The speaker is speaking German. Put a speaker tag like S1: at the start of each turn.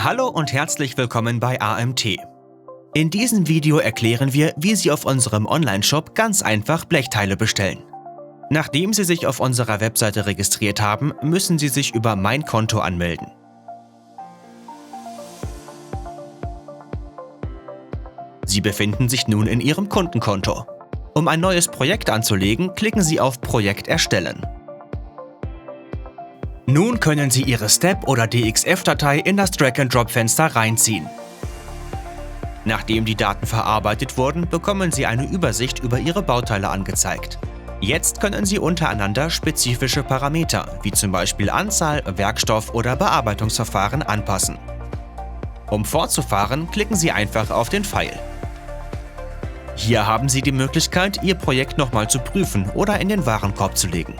S1: Hallo und herzlich willkommen bei AMT. In diesem Video erklären wir, wie Sie auf unserem Online-Shop ganz einfach Blechteile bestellen. Nachdem Sie sich auf unserer Webseite registriert haben, müssen Sie sich über Mein Konto anmelden. Sie befinden sich nun in Ihrem Kundenkonto. Um ein neues Projekt anzulegen, klicken Sie auf Projekt erstellen. Nun können Sie Ihre Step- oder DXF-Datei in das Drag-and-Drop-Fenster reinziehen. Nachdem die Daten verarbeitet wurden, bekommen Sie eine Übersicht über Ihre Bauteile angezeigt. Jetzt können Sie untereinander spezifische Parameter, wie zum Beispiel Anzahl, Werkstoff oder Bearbeitungsverfahren anpassen. Um fortzufahren, klicken Sie einfach auf den Pfeil. Hier haben Sie die Möglichkeit, Ihr Projekt nochmal zu prüfen oder in den Warenkorb zu legen.